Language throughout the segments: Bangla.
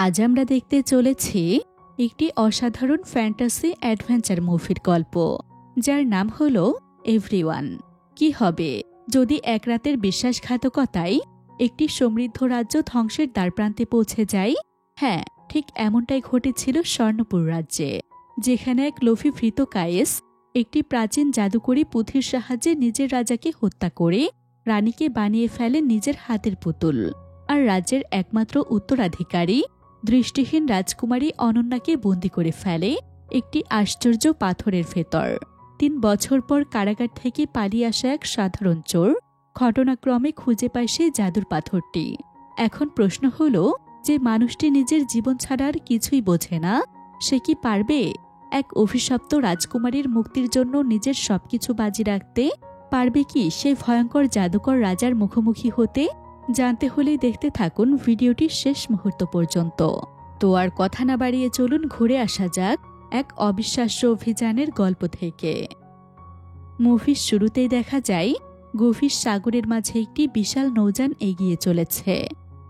আজ আমরা দেখতে চলেছি একটি অসাধারণ ফ্যান্টাসি অ্যাডভেঞ্চার মুভির গল্প, যার নাম হলো এভরিওয়ান। কি হবে যদি এক রাতের বিশ্বাসঘাতকতায় একটি সমৃদ্ধ রাজ্য ধ্বংসের দ্বারপ্রান্তে পৌঁছে যায়? হ্যাঁ, ঠিক এমনটাই ঘটেছিল স্বর্ণপুর রাজ্যে, যেখানে এক লোভী ভৃত কায়েস একটি প্রাচীন জাদুকরী পুঁথির সাহায্যে নিজের রাজাকে হত্যা করে রানীকে বানিয়ে ফেলে নিজের হাতের পুতুল। আর রাজ্যের একমাত্র উত্তরাধিকারী দৃষ্টিহীন রাজকুমারী অনন্যাকে বন্দী করে ফেলে একটি আশ্চর্য পাথরের ভেতর। ৩ বছর পর কারাগার থেকে পালিয়ে আসা এক সাধারণ চোর ঘটনাক্রমে খুঁজে পায় সেই জাদুর পাথরটি। এখন প্রশ্ন হলো, যে মানুষটি নিজের জীবন ছাড়া আর কিছুই বোঝে না, সে কি পারবে এক অভিশপ্ত রাজকুমারীর মুক্তির জন্য নিজের সবকিছু বাজি রাখতে? পারবে কি সে ভয়ঙ্কর জাদুকর রাজার মুখোমুখি হতে? জানতে হলেই দেখতে থাকুন ভিডিওটির শেষ মুহূর্ত পর্যন্ত। তো আর কথা না বাড়িয়ে চলুন ঘুরে আসা যাক এক অবিশ্বাস্য অভিযানের গল্প থেকে। মুভির শুরুতেই দেখা যায় গভীর সাগরের মাঝে একটি বিশাল নৌযান এগিয়ে চলেছে।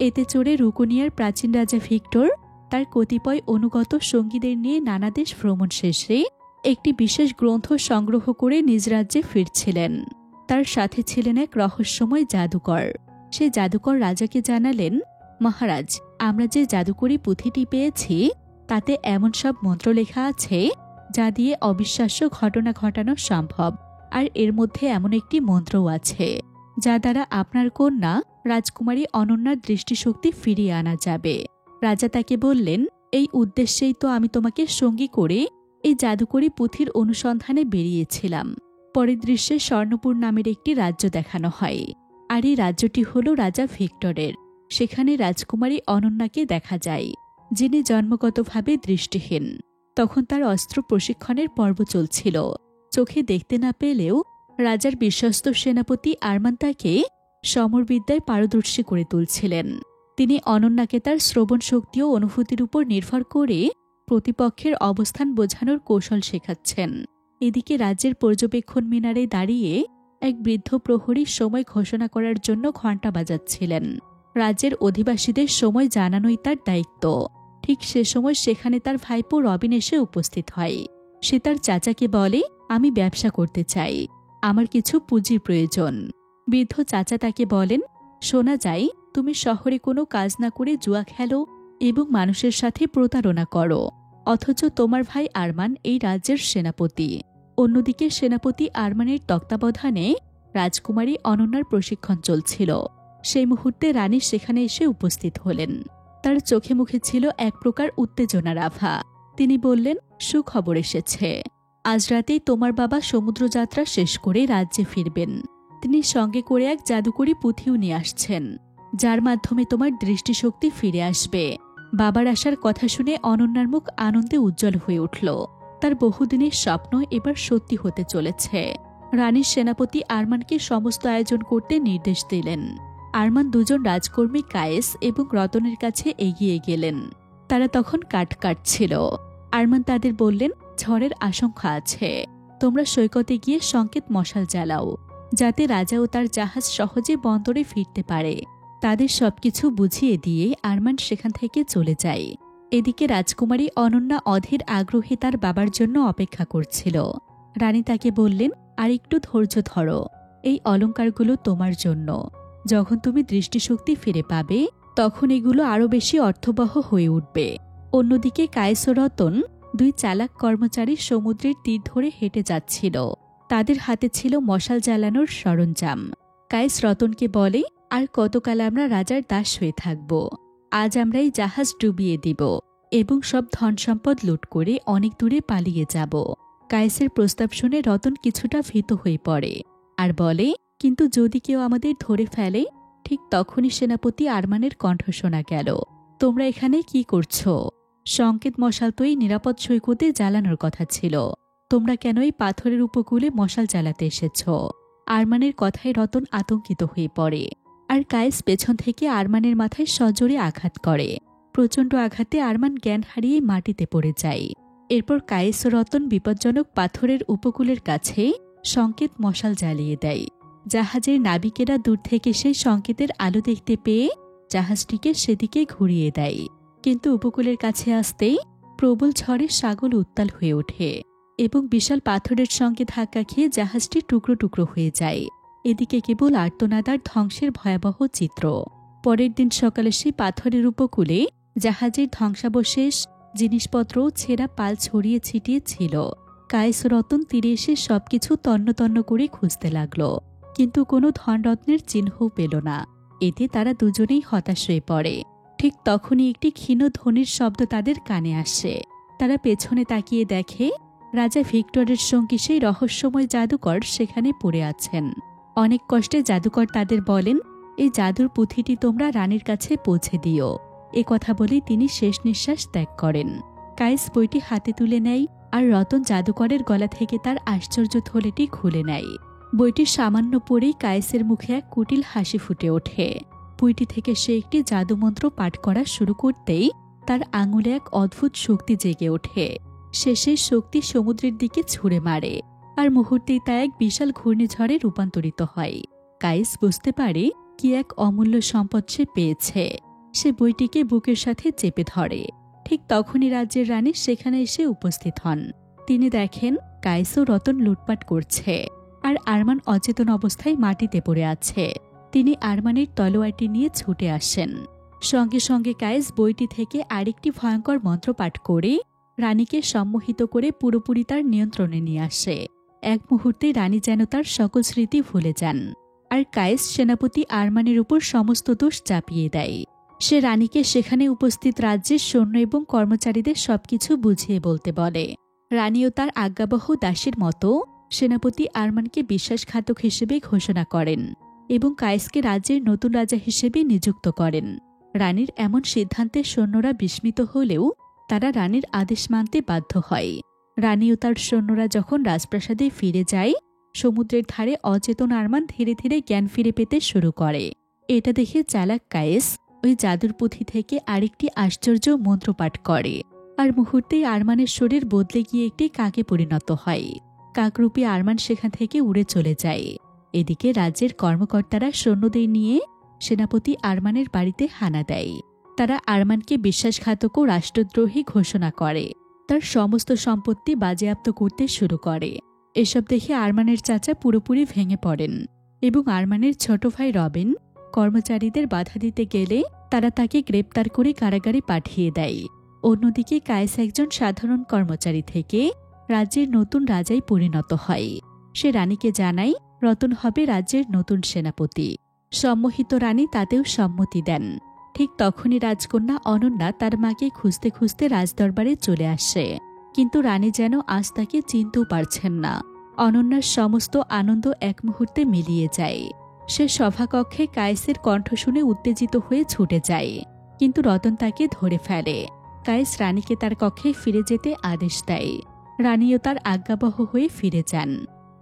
এতে চড়ে রুকুনিয়ার প্রাচীন রাজা ভিক্টর তার কতিপয় অনুগত সঙ্গীদের নিয়ে নানা দেশ ভ্রমণ শেষে একটি বিশেষ গ্রন্থ সংগ্রহ করে নিজ রাজ্যে ফিরছিলেন। তার সাথে ছিলেন এক রহস্যময় জাদুকর। সে জাদুকর রাজাকে জানালেন, মহারাজ, আমরা যে জাদুকরী পুঁথিটি পেয়েছি তাতে এমন সব মন্ত্র লেখা আছে যা দিয়ে অবিশ্বাস্য ঘটনা ঘটানো সম্ভব। আর এর মধ্যে এমন একটি মন্ত্রও আছে যা দ্বারা আপনার কন্যা রাজকুমারী অনন্যার দৃষ্টিশক্তি ফিরিয়ে আনা যাবে। রাজা তাকে বললেন, এই উদ্দেশ্যেই তো আমি তোমাকে সঙ্গী করে এই জাদুকরী পুঁথির অনুসন্ধানে বেরিয়েছিলাম। পরের দৃশ্যে স্বর্ণপুর নামের একটি রাজ্য দেখানো হয়, আর এই রাজ্যটি হল রাজা ভিক্টরের। সেখানে রাজকুমারী অনন্যাকে দেখা যায়, যিনি জন্মগতভাবে দৃষ্টিহীন। তখন তার অস্ত্র প্রশিক্ষণের পর্ব চলছিল। চোখে দেখতে না পেলেও রাজার বিশ্বস্ত সেনাপতি আরমান তাকে সমরবিদ্যায় পারদর্শী করে তুলছিলেন। তিনি অনন্যাকে তার শ্রবণ শক্তি ও অনুভূতির উপর নির্ভর করে প্রতিপক্ষের অবস্থান বোঝানোর কৌশল শেখাচ্ছেন। এদিকে রাজ্যের পর্যবেক্ষণ মিনারে দাঁড়িয়ে এক বৃদ্ধ প্রহরী সময় ঘোষণা করার জন্য ঘণ্টা বাজাচ্ছিলেন। রাজ্যের অধিবাসীদের সময় জানানোই তার দায়িত্ব। ঠিক সে সময় সেখানে তার ভাইপো রবিন এসে উপস্থিত হয়। সে তার চাচাকে বলে, আমি ব্যবসা করতে চাই, আমার কিছু পুঁজির প্রয়োজন। বৃদ্ধ চাচা তাকে বলেন, শোনা যায় তুমি শহরে কোনো কাজ না করে জুয়া খেলো এবং মানুষের সাথে প্রতারণা করো, অথচ তোমার ভাই আরমান এই রাজ্যের সেনাপতি। অন্যদিকে সেনাপতি আরমানের তত্ত্বাবধানে রাজকুমারী অনন্যার প্রশিক্ষণ চলছিল। সেই মুহূর্তে রানী সেখানে এসে উপস্থিত হলেন। তার চোখে মুখে ছিল এক প্রকার উত্তেজনার আভা। তিনি বললেন, সুখবর এসেছে। আজ রাতেই তোমার বাবা সমুদ্রযাত্রা শেষ করে রাজ্যে ফিরবেন। তিনি সঙ্গে করে এক জাদুকরী পুঁথিও নিয়ে আসছেন, যার মাধ্যমে তোমার দৃষ্টিশক্তি ফিরে আসবে। বাবার আসার কথা শুনে অনন্যার মুখ আনন্দে উজ্জ্বল হয়ে উঠল। তার বহুদিনের স্বপ্ন এবার সত্যি হতে চলেছে। রানীর সেনাপতি আরমানকে সমস্ত আয়োজন করতে নির্দেশ দিলেন। আরমান দুজন রাজকর্মী কায়েস এবং রতনের কাছে এগিয়ে গেলেন। তারা তখন কাঠ কাটছিল। আরমান তাদের বললেন, ঝড়ের আশঙ্কা আছে, তোমরা সৈকতে গিয়ে সংকেত মশাল জ্বালাও, যাতে রাজা ও তার জাহাজ সহজে বন্দরে ফিরতে পারে। তাদের সবকিছু বুঝিয়ে দিয়ে আরমান সেখান থেকে চলে যায়। এদিকে রাজকুমারী অনন্যা অধীর আগ্রহে তার বাবার জন্য অপেক্ষা করছিল। রানী তাকে বললেন, আর একটু ধৈর্য ধরো, এই অলংকারগুলো তোমার জন্য। যখন তুমি দৃষ্টিশক্তি ফিরে পাবে তখন এগুলো আরও বেশি অর্থবহ হয়ে উঠবে। অন্যদিকে কায়েস ও রতন, 2 চালাক কর্মচারী সমুদ্রের তীর ধরে হেঁটে যাচ্ছিল। তাদের হাতে ছিল মশাল জ্বালানোর সরঞ্জাম। কায়েস রতনকে বলে, আর কতকাল আমরা রাজার দাস হয়ে থাকব? আজ আমরা এই জাহাজ ডুবিয়ে দিব এবং সব ধন সম্পদ লুট করে অনেক দূরে পালিয়ে যাব। কায়েসের প্রস্তাব শুনে রতন কিছুটা ভীত হয়ে পড়ে আর বলে, কিন্তু যদি কেউ আমাদের ধরে ফেলে? ঠিক তখনই সেনাপতি আরমানের কণ্ঠ শোনা গেল, তোমরা এখানে কি করছো? সংকেত মশাল তো এই নিরাপদ সৈকতে জ্বালানোর কথা ছিল, তোমরা কেন এই পাথরের উপকূলে মশাল জ্বালাতে এসেছ? আরমানের কথায় রতন আতঙ্কিত হয়ে পড়ে, আর কায়েস পেছন থেকে আরমানের মাথায় সজোরে আঘাত করে। প্রচণ্ড আঘাতে আরমান জ্ঞান হারিয়ে মাটিতে পড়ে যায়। এরপর কায়েস ও রতন বিপজ্জনক পাথরের উপকূলের কাছে সংকেত মশাল জ্বালিয়ে দেয়। জাহাজের নাবিকেরা দূর থেকে সেই সংকেতের আলো দেখতে পেয়ে জাহাজটিকে সেদিকে ঘুরিয়ে দেয়। কিন্তু উপকূলের কাছে আসতেই প্রবল ঝড়ে সাগর উত্তাল হয়ে ওঠে এবং বিশাল পাথরের সঙ্গে ধাক্কা খেয়ে জাহাজটি টুকরো টুকরো হয়ে যায়। এদিকে কেবল আর্তনাদ আর ধ্বংসের ভয়াবহ চিত্র। পরের দিন সকালে সেই পাথরের উপকূলে জাহাজের ধ্বংসাবশেষ, জিনিসপত্র, ছেঁড়া পাল ছড়িয়ে ছিটিয়ে ছিল। কায়েস ও রতন তীরে এসে সবকিছু তন্ন তন্ন করে খুঁজতে লাগল, কিন্তু কোনো ধনরত্নের চিহ্নও পেল না। এতে তারা দুজনেই হতাশ হয়ে পড়ে। ঠিক তখনই একটি ক্ষীণ ধ্বনির শব্দ তাদের কানে আসে। তারা পেছনে তাকিয়ে দেখে রাজা ভিক্টরের সঙ্গী সেই রহস্যময় জাদুকর সেখানে পড়ে আছেন। অনেক কষ্টে জাদুকর তাদের বলেন, এই জাদুর পুঁথিটি তোমরা রানীর কাছে পৌঁছে দিও। এ কথা বলে তিনি শেষ নিঃশ্বাস ত্যাগ করেন। কায়েস বইটি হাতে তুলে নেয় আর রতন জাদুকরের গলা থেকে তার আশ্চর্য থলেটি খুলে নেয়। বইটি সামান্য পড়েই কায়েসের মুখে এক কুটিল হাসি ফুটে ওঠে। বইটি থেকে সে একটি জাদুমন্ত্র পাঠ করা শুরু করতেই তার আঙুলে এক অদ্ভুত শক্তি জেগে ওঠে। সে সেই শক্তি সমুদ্রের দিকে ছুঁড়ে মারে, আর মুহূর্তেই তা এক বিশাল ঘূর্ণিঝড়ে রূপান্তরিত হয়। কায়েস বুঝতে পারে কি এক অমূল্য সম্পদ সে পেয়েছে। সে বইটিকে বুকের সাথে চেপে ধরে। ঠিক তখনই রাজ্যের রানী সেখানে এসে উপস্থিত হন। তিনি দেখেন কায়েস ও রতন লুটপাট করছে, আর আরমান অচেতন অবস্থায় মাটিতে পড়ে আছে। তিনি আরমানের তলোয়ারটি নিয়ে ছুটে আসেন। সঙ্গে সঙ্গে কায়েস বইটি থেকে আরেকটি ভয়ঙ্কর মন্ত্র পাঠ করে রানীকে সম্মোহিত করে পুরোপুরি তার নিয়ন্ত্রণে নিয়ে আসে। এক মুহূর্তে রানী যেন তার সকল স্মৃতি ভুলে যান, আর কায়েস সেনাপতি আরমানের উপর সমস্ত দোষ চাপিয়ে দেয়। সে রানীকে সেখানে উপস্থিত রাজ্যের সৈন্য এবং কর্মচারীদের সবকিছু বুঝিয়ে বলতে বলে। রানীও তার আজ্ঞাবহ দাসীর মতো সেনাপতি আরমানকে বিশ্বাসঘাতক হিসেবে ঘোষণা করেন এবং কায়েসকে রাজ্যের নতুন রাজা হিসেবে নিযুক্ত করেন। রানীর এমন সিদ্ধান্তে সৈন্যরা বিস্মিত হলেও তারা রানীর আদেশ মানতে বাধ্য হয়। রানী ও তার সৈন্যরা যখন রাজপ্রাসাদে ফিরে যায়, সমুদ্রের ধারে অচেতন আরমান ধীরে ধীরে জ্ঞান ফিরে পেতে শুরু করে। এটা দেখে চালাক কায়েস ওই জাদুর পুঁথি থেকে আরেকটি আশ্চর্য মন্ত্রপাঠ করে, আর মুহূর্তেই আরমানের শরীর বদলে গিয়ে একটি কাকে পরিণত হয়। কাকরূপী আরমান সেখান থেকে উড়ে চলে যায়। এদিকে রাজ্যের কর্মকর্তারা সৈন্যদের নিয়ে সেনাপতি আরমানের বাড়িতে হানা দেয়। তারা আরমানকে বিশ্বাসঘাতক ও রাষ্ট্রদ্রোহী ঘোষণা করে, তার সমস্ত সম্পত্তি বাজেয়াপ্ত করতে শুরু করে। এসব দেখে আরমানের চাচা পুরোপুরি ভেঙে পড়েন এবং আরমানের ছোট ভাই রবিন কর্মচারীদের বাধা দিতে গেলে তারা তাকে গ্রেপ্তার করে কারাগারে পাঠিয়ে দেয়। অন্যদিকে কায়েস একজন সাধারণ কর্মচারী থেকে রাজ্যের নতুন রাজায় পরিণত হয়। সে রানীকে জানায় রতন হবে রাজ্যের নতুন সেনাপতি। সম্মোহিত রানী তাতেও সম্মতি দেন। ঠিক তখনই রাজকন্যা অনন্যা তার মাকে খুঁজতে খুঁজতে রাজদরবারে চলে আসে, কিন্তু রানী যেন আজ তাকে চিনতেও পারছেন না। অনন্যার সমস্ত আনন্দ এক মুহূর্তে মিলিয়ে যায়। সে সভাকক্ষে কায়েসের কণ্ঠ শুনে উত্তেজিত হয়ে ছুটে যায়, কিন্তু রতন তাকে ধরে ফেলে। কায়েস রানীকে তার কক্ষে ফিরে যেতে আদেশ দেয়। রানীও তার আজ্ঞাবহ হয়ে ফিরে যান।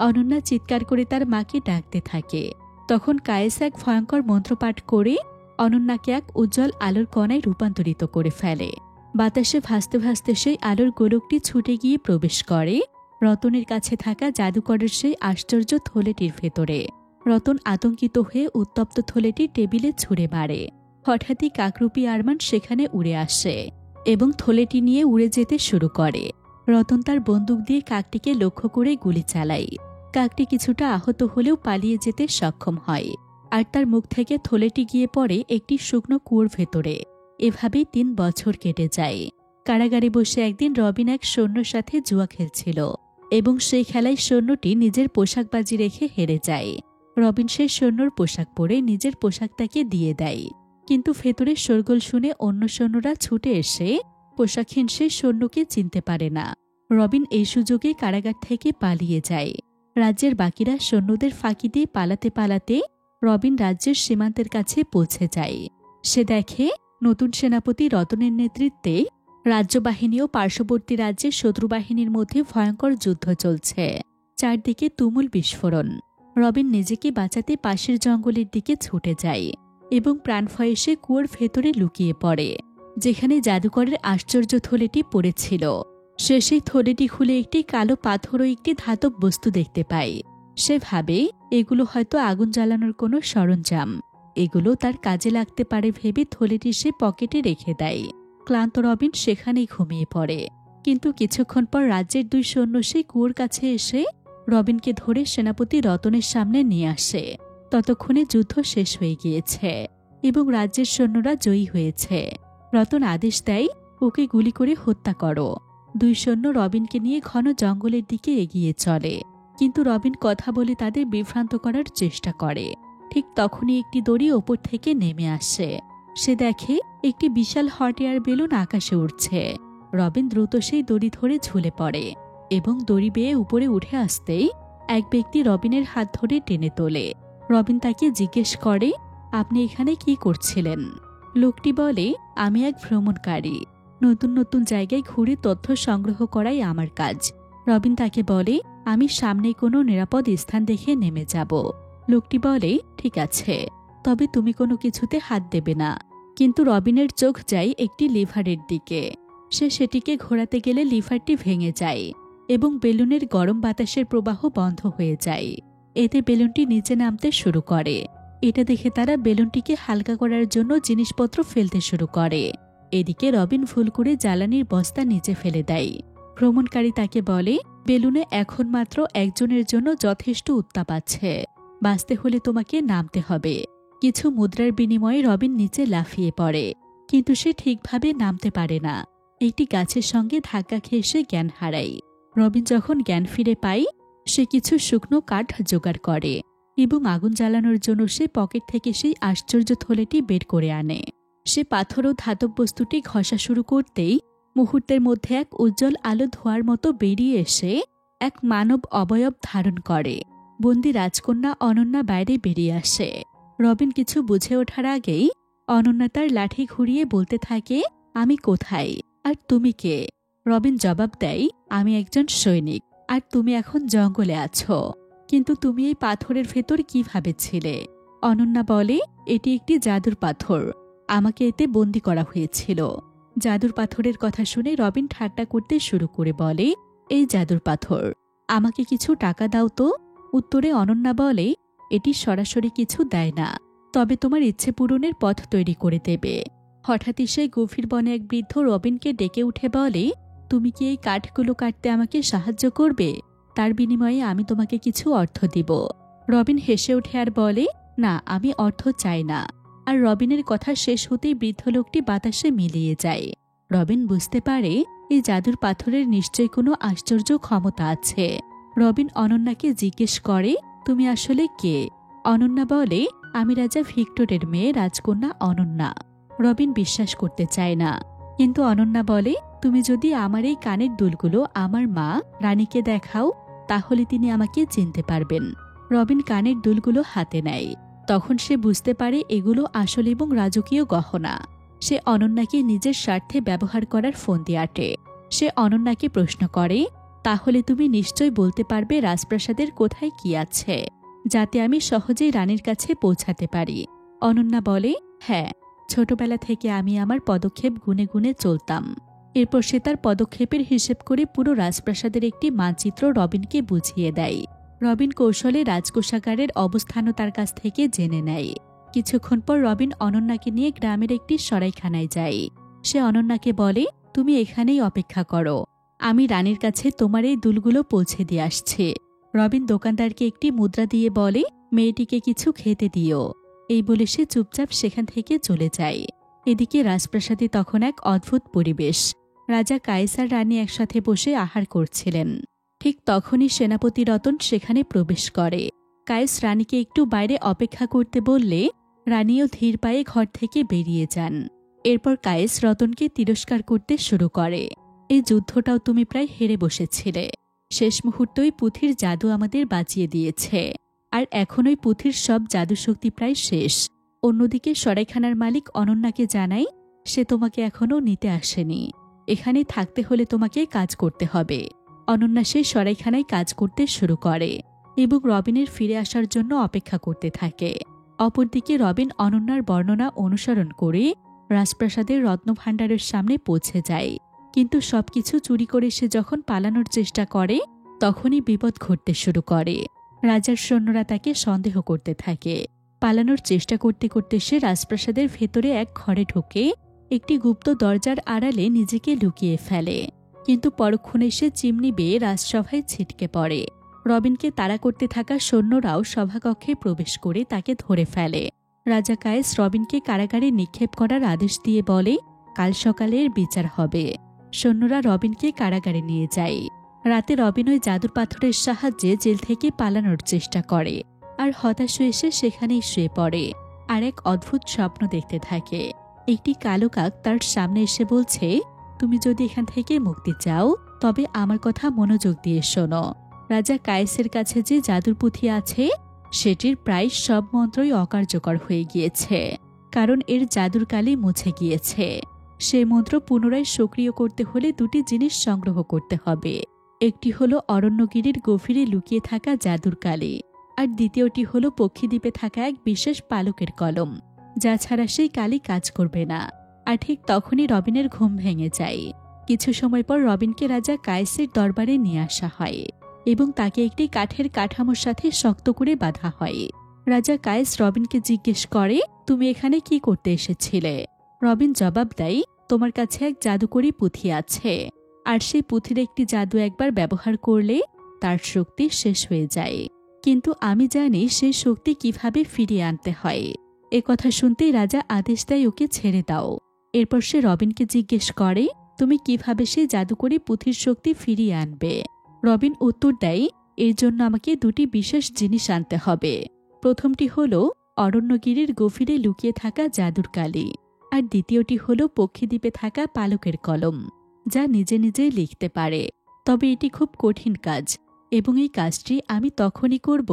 অনন্যা চিৎকার করে তার মাকে ডাকতে থাকে। তখন কায়েস এক ভয়ঙ্কর মন্ত্রপাঠ করে অনন্যাকে এক উজ্জ্বল আলোর কণায় রূপান্তরিত করে ফেলে। বাতাসে ভাসতে ভাসতে সেই আলোর গোলকটি ছুটে গিয়ে প্রবেশ করে রতনের কাছে থাকা জাদুকরের সেই আশ্চর্য থলেটির ভেতরে। রতন আতঙ্কিত হয়ে উত্তপ্ত থলেটি টেবিলে ছুঁড়ে মারে। হঠাৎই কাকরূপী আরমান সেখানে উড়ে আসে এবং থলেটি নিয়ে উড়ে যেতে শুরু করে। রতন তার বন্দুক দিয়ে কাকটিকে লক্ষ্য করে গুলি চালায়। কাকটি কিছুটা আহত হলেও পালিয়ে যেতে সক্ষম হয়, আর তার মুখ থেকে থলেটি গিয়ে পড়ে একটি শুকনো কুয়োর ভেতরে। এভাবেই ৩ বছর কেটে যায়। কারাগারে বসে একদিন রবিন এক সৈন্যর সাথে জুয়া খেলছিল এবং সেই খেলায় সৈন্যটি নিজের পোশাকবাজি রেখে হেরে যায়। রবিন সেই সৈন্যর পোশাক পরে নিজের পোশাকটাকে দিয়ে দেয়, কিন্তু ভেতরে শোরগোল শুনে অন্য সৈন্যরা ছুটে এসে পোশাকহীন সেই সৈন্যকে চিনতে পারে না। রবিন এই সুযোগে কারাগার থেকে পালিয়ে যায়। রাজ্যের বাকিরা সৈন্যদের ফাঁকি দিয়ে পালাতে পালাতে রবিন রাজ্যের সীমান্তের কাছে পৌঁছে যায়। সে দেখে নতুন সেনাপতি রতনের নেতৃত্বে রাজ্যবাহিনী ও পার্শ্ববর্তী রাজ্যের শত্রুবাহিনীর মধ্যে ভয়ঙ্কর যুদ্ধ চলছে। চারদিকে তুমুল বিস্ফোরণ। রবিন নিজেকে বাঁচাতে পাশের জঙ্গলের দিকে ছুটে যায় এবং প্রাণভয়ে সে কুয়োর ভেতরে লুকিয়ে পড়ে, যেখানে জাদুকরের আশ্চর্য থলেটি পড়েছিল। সে সেই থলেটি খুলে একটি কালো পাথর ও একটি ধাতব বস্তু দেখতে পায়। সে ভাবে এগুলো হয়তো আগুন জ্বালানোর কোনো সরঞ্জাম। এগুলো তার কাজে লাগতে পারে ভেবে থলেটি সে পকেটে রেখে দেয়। ক্লান্ত রবিন সেখানেই ঘুমিয়ে পড়ে। কিন্তু কিছুক্ষণ পর রাজ্যের 2 সৈন্য সেই কুয়োর কাছে এসে রবিনকে ধরে সেনাপতি রতনের সামনে নিয়ে আসে। ততক্ষণে যুদ্ধ শেষ হয়ে গিয়েছে এবং রাজ্যের সৈন্যরা জয়ী হয়েছে। রতন আদেশ দেয়, ওকে গুলি করে হত্যা করো। 2 সৈন্য রবিনকে নিয়ে ঘন জঙ্গলের দিকে এগিয়ে চলে, কিন্তু রবিন কথা বলে তাদের বিভ্রান্ত করার চেষ্টা করে। ঠিক তখনই একটি দড়ি ওপর থেকে নেমে আসে। সে দেখে একটি বিশাল হট এয়ার বেলুন আকাশে উঠছে। রবিন দ্রুত সেই দড়ি ধরে ঝুলে পড়ে এবং দড়ি বেয়ে উপরে উঠে আসতেই এক ব্যক্তি রবিনের হাত ধরে টেনে তোলে। রবিন তাকে জিজ্ঞেস করে, আপনি এখানে কি করছিলেন? লোকটি বলে, আমি এক ভ্রমণকারী। নতুন নতুন জায়গায় ঘুরে তথ্য সংগ্রহ করাই আমার কাজ। রবিন তাকে বলে, আমি সামনে কোনো নিরাপদ স্থান দেখে নেমে যাব। লোকটি বলে, ঠিক আছে, তবে তুমি কোনো কিছুতে হাত দেবে না। কিন্তু রবিনের চোখ যায় একটি লিভারের দিকে। সে সেটিকে ঘোরাতে গেলে লিভারটি ভেঙে যায় এবং বেলুনের গরম বাতাসের প্রবাহ বন্ধ হয়ে যায়। এতে বেলুনটি নিচে নামতে শুরু করে। এটা দেখে তারা বেলুনটিকে হালকা করার জন্য জিনিসপত্র ফেলতে শুরু করে। এদিকে রবিন ভুল করে জ্বালানির বস্তা নিচে ফেলে দেয়। ভ্রমণকারী তাকে বলে, বেলুনে এখন মাত্র একজনের জন্য যথেষ্ট উত্তাপ আছে। বাঁচতে হলে তোমাকে নামতে হবে। কিছু মুদ্রার বিনিময়ে রবিন নিচে লাফিয়ে পড়ে, কিন্তু সে ঠিকভাবে নামতে পারে না। একটি গাছের সঙ্গে ধাক্কা খেয়ে সে জ্ঞান হারায়। রবিন যখন জ্ঞান ফিরে পায়, সে কিছু শুকনো কাঠ জোগাড় করে এবং আগুন জ্বালানোর জন্য সে পকেট থেকে সেই আশ্চর্য থলেটি বের করে আনে। সে পাথর ও ধাতব বস্তুটি ঘষা শুরু করতেই মুহূর্তের মধ্যে এক উজ্জ্বল আলো ধোঁয়ার মতো বেরিয়ে এসে এক মানব অবয়ব ধারণ করে। বন্দি রাজকন্যা অনন্যা বাইরে বেরিয়ে আসে। রবিন কিছু বুঝে ওঠার আগেই অনন্যা তার লাঠি ঘুরিয়ে বলতে থাকে, আমি কোথায় আর তুমি কে? রবিন জবাব দেয়, আমি একজন সৈনিক, আর তুমি এখন জঙ্গলে আছো। কিন্তু তুমি এই পাথরের ভেতর কিভাবে ছিলে? অনন্যা বলে, এটি একটি জাদুর পাথর। আমাকে এতে বন্দি করা হয়েছিল। জাদুর পাথরের কথা শুনে রবিন ঠাট্টা করতে শুরু করে বলে, এই জাদুর পাথর, আমাকে কিছু টাকা দাও তো। উত্তরে অনন্যা বলে, এটি সরাসরি কিছু দেয় না, তবে তোমার ইচ্ছে পূরণের পথ তৈরি করে দেবে। হঠাৎই সেই গভীর বনে এক বৃদ্ধ রবিনকে ডেকে উঠে বলে, তুমি কি এই কাঠগুলো কাটতে আমাকে সাহায্য করবে? তার বিনিময়ে আমি তোমাকে কিছু অর্থ দিব। রবিন হেসে ওঠে আর বলে, না, আমি অর্থ চাই না। আর রবিনের কথা শেষ হতেই বৃদ্ধ লোকটি বাতাসে মিলিয়ে যায়। রবিন বুঝতে পারে এই জাদুর পাথরের নিশ্চয়ই কোনো আশ্চর্য ক্ষমতা আছে। রবিন অনন্যাকে জিজ্ঞেস করে, তুমি আসলে কে? অনন্যা বলে, আমি রাজা ভিক্টরের মেয়ে রাজকন্যা অনন্যা। রবিন বিশ্বাস করতে চায় না, কিন্তু অনন্যা বলে, তুমি যদি আমার এই কানের দুলগুলো আমার মা রানীকে দেখাও, তাহলে তিনি আমাকে চিনতে পারবেন। রবিন কানের দুলগুলো হাতে নেয়। তখন সে বুঝতে পারে এগুলো আসল এবং রাজকীয় গহনা। সে অনন্যাকে নিজের স্বার্থে ব্যবহার করার ফন্দি আটে। সে অনন্যাকে প্রশ্ন করে, তাহলে তুমি নিশ্চয় বলতে পারবে রাজপ্রাসাদের কোথায় কি আছে, যাতে আমি সহজেই রানীর কাছে পৌঁছাতে পারি? অনন্যা বলে, হ্যাঁ, ছোটবেলা থেকে আমি আমার পদক্ষেপ গুনে গুনে চলতাম। এরপর সে তার পদক্ষেপের হিসেব করে পুরো রাজপ্রাসাদের একটি মানচিত্র রবিনকে বুঝিয়ে দেয়। রবিন কৌশলে রাজকোষাগারের অবস্থানও তার কাছ থেকে জেনে নেয়। কিছুক্ষণ পর রবিন অনন্যাকে নিয়ে গ্রামের একটি সরাইখানায় যায়। সে অনন্যাকে বলে, তুমি এখানেই অপেক্ষা করো, আমি রানীর কাছে তোমার এই দুলগুলো পৌঁছে দিয়ে আসছি। রবিন দোকানদারকে একটি মুদ্রা দিয়ে বলে, মেয়েটিকে কিছু খেতে দিও। এই বলে সে চুপচাপ সেখান থেকে চলে যায়। এদিকে রাজপ্রাসাদে তখন এক অদ্ভুত পরিবেশ। রাজা কায়েস আর রানী একসাথে বসে আহার করছিলেন। ঠিক তখনই সেনাপতি রতন সেখানে প্রবেশ করে। কায়েস রানীকে একটু বাইরে অপেক্ষা করতে বললে রানীও ধীর পায়ে ঘর থেকে বেরিয়ে যান। এরপর কায়েস রতনকে তিরস্কার করতে শুরু করে, এই যুদ্ধটাও তুমি প্রায় হেরে বসেছিলে। শেষ মুহূর্তেই পুঁথির জাদু আমাদের বাঁচিয়ে দিয়েছে, আর এখন ওই পুঁথির সব জাদুশক্তি প্রায় শেষ। অন্যদিকে সরাইখানার মালিক অনন্যাকে জানাই, সে তোমাকে এখনও নিতে আসেনি। এখানে থাকতে হলে তোমাকে কাজ করতে হবে। অনন্যা সেই সরাইখানায় কাজ করতে শুরু করে এবং রবিনের ফিরে আসার জন্য অপেক্ষা করতে থাকে। অপরদিকে রবিন অনন্যার বর্ণনা অনুসরণ করে রাজপ্রাসাদের রত্নভাণ্ডারের সামনে পৌঁছে যায়। কিন্তু সবকিছু চুরি করে সে যখন পালানোর চেষ্টা করে, তখনই বিপদ ঘটতে শুরু করে। রাজার সৈন্যরা তাকে সন্দেহ করতে থাকে। পালানোর চেষ্টা করতে করতে সে রাজপ্রাসাদের ভেতরে এক ঘরে ঢোকে একটি গুপ্ত দরজার আড়ালে নিজেকে লুকিয়ে ফেলে, কিন্তু পরক্ষণে সে চিমনি বেয়ে রাজসভায় ছিটকে পড়ে। রবিনকে তাড়া করতে থাকা সৈন্যরাও সভাকক্ষে প্রবেশ করে তাকে ধরে ফেলে। রাজা কায়েস রবিনকে কারাগারে নিক্ষেপ করার আদেশ দিয়ে বলে, কাল সকালে এর বিচার হবে। সৈন্যরা রবিনকে কারাগারে নিয়ে যায়। রাতে রবিন ওই জাদুর পাথরের সাহায্যে জেল থেকে পালানোর চেষ্টা করে, আর হতাশ হয়ে সে সেখানেই শুয়ে পড়ে আর এক অদ্ভুত স্বপ্ন দেখতে থাকে। একটি কালো কাক তার সামনে এসে বলছে, তুমি যদি এখান থেকে মুক্তি চাও তবে আমার কথা মনোযোগ দিয়ে শোনো। রাজা কায়েসের কাছে যে জাদুর পুঁথি আছে সেটির প্রায় সব মন্ত্রই অকার্যকর হয়ে গিয়েছে, কারণ এর জাদুর কালি মুছে গিয়েছে। সেই মন্ত্র পুনরায় সক্রিয় করতে হলে দুটি জিনিস সংগ্রহ করতে হবে। একটি হলো অরণ্যগিরির গভীরে লুকিয়ে থাকা জাদুর কালি, আর দ্বিতীয়টি হলো পক্ষীদ্বীপে থাকা এক বিশেষ পালকের কলম, যা ছাড়া সেই কালি কাজ করবে না। আর ঠিক তখনই রবিনের ঘুম ভেঙে যায়। কিছু সময় পর রবিনকে রাজা কায়েসের দরবারে নিয়ে আসা হয় এবং তাকে একটি কাঠের কাঠামোর সাথে শক্ত করে বাঁধা হয়। রাজা কায়েস রবিনকে জিজ্ঞেস করে, তুমি এখানে কি করতে এসেছিলে? রবিন জবাব দেয়, তোমার কাছে এক জাদুকরী পুঁথি আছে, আর সেই পুঁথির একটি জাদু একবার ব্যবহার করলে তার শক্তি শেষ হয়ে যায়, কিন্তু আমি জানি সেই শক্তি কিভাবে ফিরিয়ে আনতে হয়। কথা শুনতেই রাজা আদেশ দেয়, ওকে ছেড়ে দাও। এরপর সে রবিনকে জিজ্ঞেস করে, তুমি কিভাবে সেই জাদুকরী পুঁথির শক্তি ফিরিয়ে আনবে? রবিন উত্তর দেয়, এর জন্য আমাকে দুটি বিশেষ জিনিস আনতে হবে। প্রথমটি হলো অরণ্যগিরির গভীরে লুকিয়ে থাকা জাদুর কালি, আর দ্বিতীয়টি হলো পক্ষীদ্বীপে থাকা পালকের কলম, যা নিজে নিজেই লিখতে পারে। তবে এটি খুব কঠিন কাজ, এবং এই কাজটি আমি তখনই করব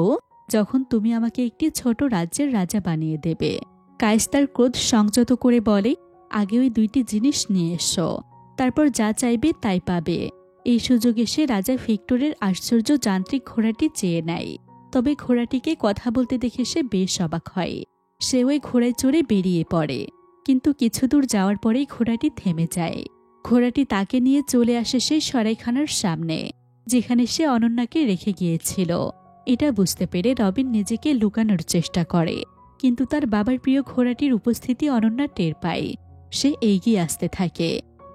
যখন তুমি আমাকে একটি ছোট রাজ্যের রাজা বানিয়ে দেবে। কায়েস তার ক্রোধ সংযত করে বলে, আগে ওই দুইটি জিনিস নিয়ে এসো, তারপর যা চাইবে তাই পাবে। এই সুযোগে সে রাজা ভিক্টরের আশ্চর্য যান্ত্রিক ঘোড়াটি চেয়ে নেয়। তবে ঘোড়াটিকে কথা বলতে দেখে সে বেশ অবাক হয়। সে ওই ঘোড়ায় চড়ে বেরিয়ে পড়ে, কিন্তু কিছু দূর যাওয়ার পরেই ঘোড়াটি থেমে যায়। ঘোড়াটি তাকে নিয়ে চলে আসে সেই সরাইখানার সামনে, যেখানে সে অনন্যাকে রেখে গিয়েছিল। এটা বুঝতে পেরে রবিন নিজেকে লুকানোর চেষ্টা করে, কিন্তু তার বাবার প্রিয় ঘোড়াটির উপস্থিতি অনন্যা টের পায়। সে এগিয়ে আসতে থাকে।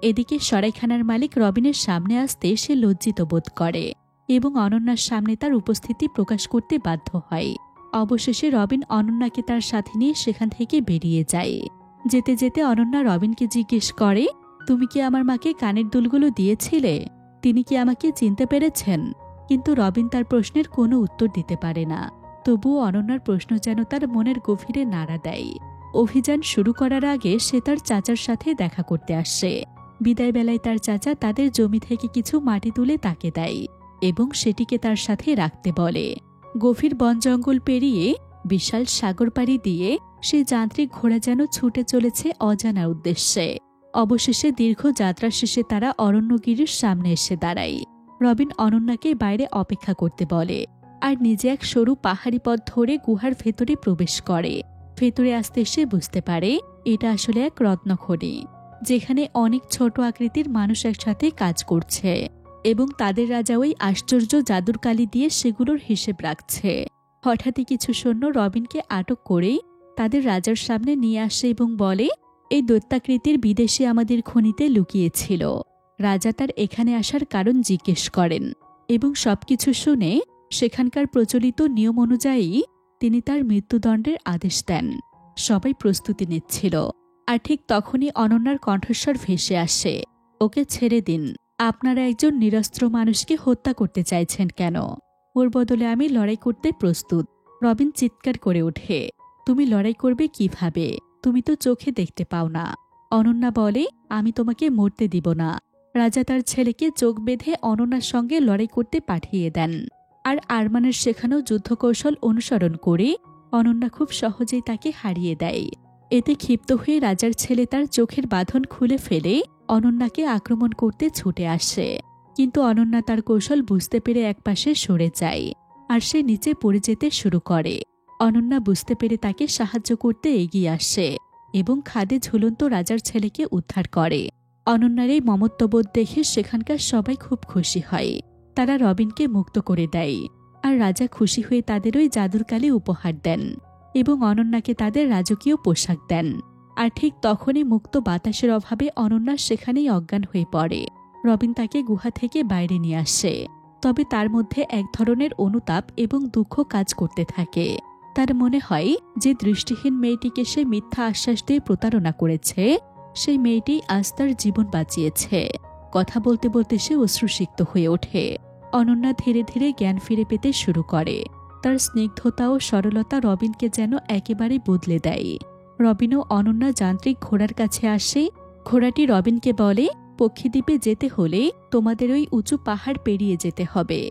এদিকে সরাইখানার মালিক রবিনের সামনে আসতে সে লজ্জিত বোধ করে এবং অনন্যার সামনে তার উপস্থিতি প্রকাশ করতে বাধ্য হয়। অবশেষে রবিন অনন্যাকে তার সাথে নিয়ে সেখান থেকে বেরিয়ে যায়। যেতে যেতে অনন্যা রবিনকে জিজ্ঞেস করে, তুমি কি আমার মাকে কানের দুলগুলো দিয়েছিলে? তিনি কি আমাকে চিনতে পেরেছেন? কিন্তু রবিন তার প্রশ্নের কোনো উত্তর দিতে পারে না। তবুও অনন্যার প্রশ্ন যেন তার মনের গভীরে নাড়া দেয়। অভিযান শুরু করার আগে সে তার চাচার সাথে দেখা করতে আসে। বিদায় বেলায় তার চাচা তাদের জমি থেকে কিছু মাটি তুলে তাকে দেয় এবং সেটিকে তার সাথে রাখতে বলে। গভীর বন জঙ্গল পেরিয়ে বিশাল সাগর পাড়ি দিয়ে সেই যান্ত্রিক ঘোড়া যেন ছুটে চলেছে অজানা উদ্দেশ্যে। অবশেষে দীর্ঘ যাত্রা শেষে তারা অরণ্যগিরির সামনে এসে দাঁড়ায়। রবিন অনন্যাকে বাইরে অপেক্ষা করতে বলে আর নিজে এক সরু পাহাড়ি পথ ধরে গুহার ভেতরে প্রবেশ করে। ভেতরে আসতে সে বুঝতে পারে এটা আসলে এক রত্নখনি, যেখানে অনেক ছোট আকৃতির মানুষ একসাথে কাজ করছে এবং তাদের রাজা ওই আশ্চর্য জাদুর কালি দিয়ে সেগুলোর হিসেব রাখছে। হঠাৎই কিছু সৈন্য রবিনকে আটক করে তাদের রাজার সামনে নিয়ে আসে এবং বলে, এই দৈত্যাকৃতির বিদেশে আমাদের খনিতে লুকিয়েছিল। রাজা তার এখানে আসার কারণ জিজ্ঞেস করেন এবং সবকিছু শুনে সেখানকার প্রচলিত নিয়ম অনুযায়ী তিনি তার মৃত্যুদণ্ডের আদেশ দেন। সবাই প্রস্তুতি নিচ্ছিল, আর ঠিক তখনই অনন্যার কণ্ঠস্বর ভেসে আসে, ওকে ছেড়ে দিন। আপনারা একজন নিরস্ত্র মানুষকে হত্যা করতে চাইছেন কেন? ওর বদলে আমি লড়াই করতে প্রস্তুত। রবিন চিৎকার করে ওঠে, তুমি লড়াই করবে কিভাবে? তুমি তো চোখে দেখতে পাও না। অনন্যা বলে, আমি তোমাকে মরতে দিব না। রাজা তার ছেলেকে চোখ বেঁধে অনন্যার সঙ্গে লড়াই করতে পাঠিয়ে দেন, আর আরমানের শেখানো যুদ্ধকৌশল অনুসরণ করে অনন্যা খুব সহজেই তাকে হারিয়ে দেয়। এতে ক্ষিপ্ত হয়ে রাজার ছেলে তার চোখের বাঁধন খুলে ফেলে অনন্যাকে আক্রমণ করতে ছুটে আসে, কিন্তু অনন্যা তার কৌশল বুঝতে পেরে একপাশে সরে যায় আর সে নিচে পড়ে যেতে শুরু করে। অনন্যা বুঝতে পেরে তাকে সাহায্য করতে এগিয়ে আসে এবং খাদে ঝুলন্ত রাজার ছেলেকে উদ্ধার করে। অনন্যার এই মমত্ববোধ দেখে সেখানকার সবাই খুব খুশি হয়। তারা রবিনকে মুক্ত করে দেয়, আর রাজা খুশি হয়ে তাদের ওই জাদুর কালি উপহার দেন এবং অনন্যাকে তাদের রাজকীয় পোশাক দেন। আর ঠিক তখনই মুক্ত বাতাসের অভাবে অনন্যা সেখানেই অজ্ঞান হয়ে পড়ে। রবিন তাকে গুহা থেকে বাইরে নিয়ে আসে, তবে তার মধ্যে এক ধরনের অনুতাপ এবং দুঃখ কাজ করতে থাকে। তার মনে হয় যে দৃষ্টিহীন মেয়েটিকে সে মিথ্যা আশ্বাস দিয়ে প্রতারণা করেছে, সেই মেয়েটি আজ তার জীবন বাঁচিয়েছে। কথা বলতে বলতে সে অশ্রুসিক্ত হয়ে ওঠে। অনন্যা ধীরে ধীরে জ্ঞান ফিরে পেতে শুরু করে। তার স্নিগ্ধতা ও সরলতা রবিনকে যেন একেবারে বদলে দেয়। রবিন ও অনন্যা যান্ত্রিক ঘোড়ার কাছে আসে। ঘোড়াটি রবিনকে বলে, পক্ষীদ্বীপে যেতে হলে তোমাদের ওই উঁচু পাহাড় পেরিয়ে যেতে হবে,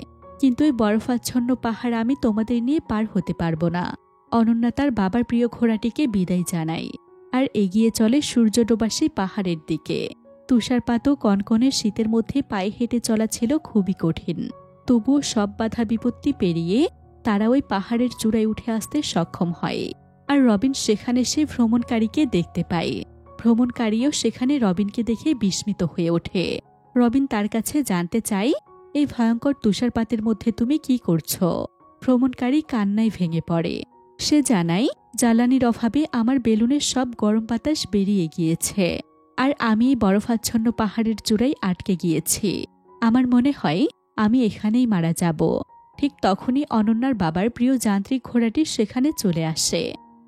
কিন্তু ওই বরফাচ্ছন্ন পাহাড় আমি তোমাদের নিয়ে পার হতে পারবো না। অনন্যা তার বাবার প্রিয় ঘোড়াটিকে বিদায় জানায় আর এগিয়ে চলে সূর্যডোবাসী পাহাড়ের দিকে। তুষারপাত ও কনকনে শীতের মধ্যে পায়ে হেঁটে চলা ছিল খুবই কঠিন, তবুও সব বাধা বিপত্তি পেরিয়ে তারা ওই পাহাড়ের চূড়ায় উঠে আসতে সক্ষম হয়। আর রবিন সেখানে সে ভ্রমণকারীকে দেখতে পায়। ভ্রমণকারীও সেখানে রবিনকে দেখে বিস্মিত হয়ে ওঠে। রবিন তার কাছে জানতে চায়, এই ভয়ঙ্কর তুষারপাতের মধ্যে তুমি কি করছো? ভ্রমণকারী কান্নায় ভেঙে পড়ে। সে জানায়, জ্বালানির অভাবে আমার বেলুনের সব গরম বাতাস বেরিয়ে গিয়েছে, আর আমি এই বরফাচ্ছন্ন পাহাড়ের চূড়ায় আটকে গিয়েছি। আমার মনে হয় আমি এখানেই মারা যাব। ঠিক তখনই অনন্যার বাবার প্রিয় যান্ত্রিক ঘোড়াটি সেখানে চলে আসে।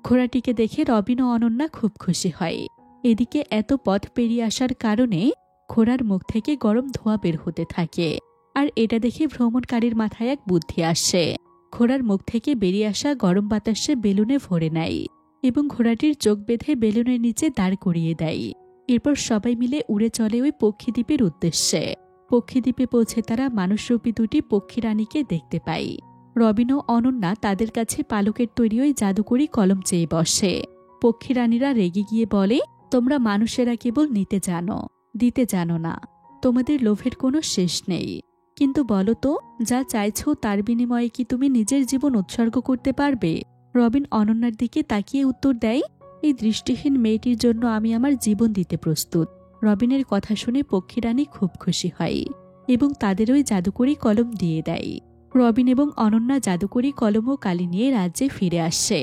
ঘোড়াটিকে দেখে রবিন ও অনন্যা খুব খুশি হয়। এদিকে এত পথ পেরিয়ে আসার কারণে ঘোড়ার মুখ থেকে গরম ধোঁয়া বের হতে থাকে। আর এটা দেখে ভ্রমণকারীর মাথায় এক বুদ্ধি আসে। ঘোড়ার মুখ থেকে বেরিয়ে আসা গরম বাতাসে বেলুনে ভরে নেয় এবং ঘোড়াটির চোখ বেঁধে বেলুনের নিচে দাঁড় করিয়ে দেয়। এরপর সবাই মিলে উড়ে চলে ওই পক্ষীদ্বীপের উদ্দেশ্যে। পক্ষীদ্বীপে পৌঁছে তারা মানুষরূপী দুটি পক্ষীরানীকে দেখতে পায়। রবিন ও অনন্যা তাদের কাছে পালকের তৈরি ওই জাদুকরি কলম চেয়ে বসে। পক্ষীরানীরা রেগে গিয়ে বলে, তোমরা মানুষেরা কেবল নিতে জানো, দিতে জানো না। তোমাদের লোভের কোনো শেষ নেই। কিন্তু বলো তো, যা চাইছো তার বিনিময়ে কি তুমি নিজের জীবন উৎসর্গ করতে পারবে? রবিন অনন্যার দিকে তাকিয়ে উত্তর দেয়, এই দৃষ্টিহীন মেয়েটির জন্য আমি আমার জীবন দিতে প্রস্তুত। রবিনের কথা শুনে পক্ষীরানী খুব খুশি হয় এবং তাদের ওই জাদুকরি কলম দিয়ে দেয়। রবিন এবং অনন্যা জাদুকরি কলম ও কালি নিয়ে রাজ্যে ফিরে আসে।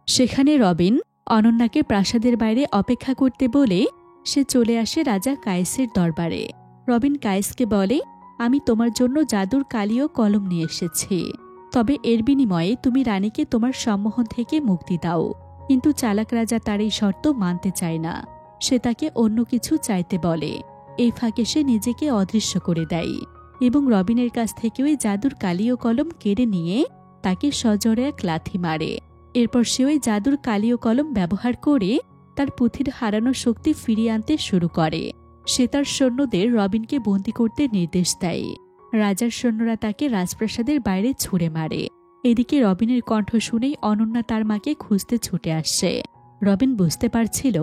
সেখানে রবিন অনন্যাকে প্রাসাদের বাইরে অপেক্ষা করতে বলে সে চলে আসে রাজা কায়েসের দরবারে। রবিন কায়েসকে বলে, আমি তোমার জন্য জাদুর কালি ও কলম নিয়ে এসেছি, তবে এর বিনিময়ে তুমি রানীকে তোমার সম্মোহন থেকে মুক্তি দাও। কিন্তু চালাক রাজা তার এই শর্ত মানতে চায় না। সে তাকে অন্য কিছু চাইতে বলে। এই ফাঁকে সে নিজেকে অদৃশ্য করে দেয় এবং রবিনের কাছ থেকে ওই জাদুর কালি ও কলম কেড়ে নিয়ে তাকে সজোরে এক লাথি মারে। এরপর সে ওই জাদুর কালি ও কলম ব্যবহার করে তার পুঁথির হারানো শক্তি ফিরিয়ে আনতে শুরু করে। সে তার সৈন্যদের রবিনকে বন্দী করতে নির্দেশ দেয়। রাজার সৈন্যরা তাকে রাজপ্রাসাদের বাইরে ছুঁড়ে মারে। এদিকে রবিনের কণ্ঠ শুনেই অনন্যা তার মাকে খুঁজতে ছুটে আসে। রবিন বুঝতে পারছিল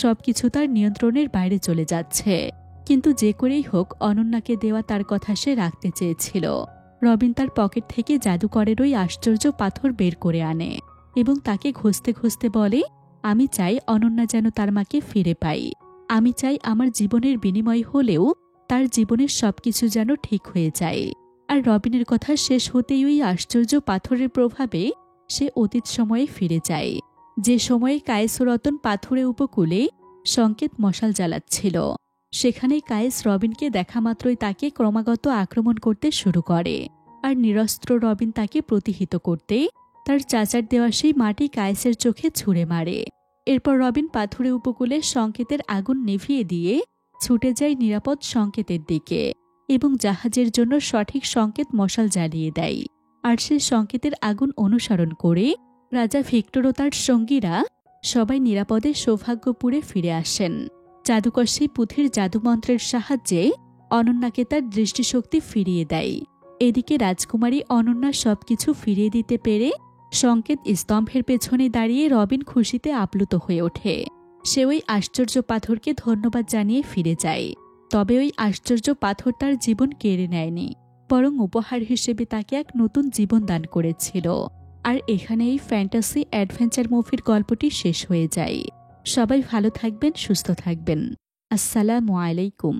সবকিছু তার নিয়ন্ত্রণের বাইরে চলে যাচ্ছে, কিন্তু যে করেই হোক অনন্যাকে দেওয়া তার কথা সে রাখতে চেয়েছিল। রবিন তার পকেট থেকে জাদুকরের ওই আশ্চর্য পাথর বের করে আনে এবং তাকে ঘষতে ঘষতে বলে, আমি চাই অনন্যা যেন তার মাকে ফিরে পাই। আমি চাই আমার জীবনের বিনিময় হলেও তার জীবনের সবকিছু যেন ঠিক হয়ে যায়। আর রবিনের কথা শেষ হতেই ওই আশ্চর্য পাথরের প্রভাবে সে অতীত সময়ে ফিরে যায়, যে সময়ে কায়েস ও রতন পাথুরে উপকূলে সংকেত মশাল জ্বালাচ্ছিল। সেখানেই কায়েস রবিনকে দেখা মাত্রই তাকে ক্রমাগত আক্রমণ করতে শুরু করে। আর নিরস্ত্র রবিন তাকে প্রতিহিত করতে তার চাচার দেওয়া সেই মাটি কায়েসের চোখে ছুঁড়ে মারে। এরপর রবিন পাথুরে উপকূলে সংকেতের আগুন নিভিয়ে দিয়ে ছুটে যায় নিরাপদ সংকেতের দিকে এবং জাহাজের জন্য সঠিক সংকেত মশাল জ্বালিয়ে দেয়। আর সে সংকেতের আগুন অনুসরণ করে রাজা ভিক্টর ও তার সঙ্গীরা সবাই নিরাপদে সৌভাগ্যপুরে ফিরে আসেন। জাদুকর সেই পুঁথির জাদুমন্ত্রের সাহায্যে অনন্যাকে তার দৃষ্টিশক্তি ফিরিয়ে দেয়। এদিকে রাজকুমারী অনন্যা সবকিছু ফিরিয়ে দিতে পেরে সংকেত স্তম্ভের পেছনে দাঁড়িয়ে রবিন খুশিতে আপ্লুত হয়ে ওঠে। সে ওই আশ্চর্য পাথরকে ধন্যবাদ জানিয়ে ফিরে যায়। তবে ওই আশ্চর্য পাথর তার জীবন কেড়ে নেয়নি, বরং উপহার হিসেবে তাকে এক নতুন জীবন দান করেছিল। আর এখানে এই ফ্যান্টাসি অ্যাডভেঞ্চার মুভির গল্পটি শেষ হয়ে যায়। সবাই ভালো থাকবেন, সুস্থ থাকবেন। আসসালামু আলাইকুম।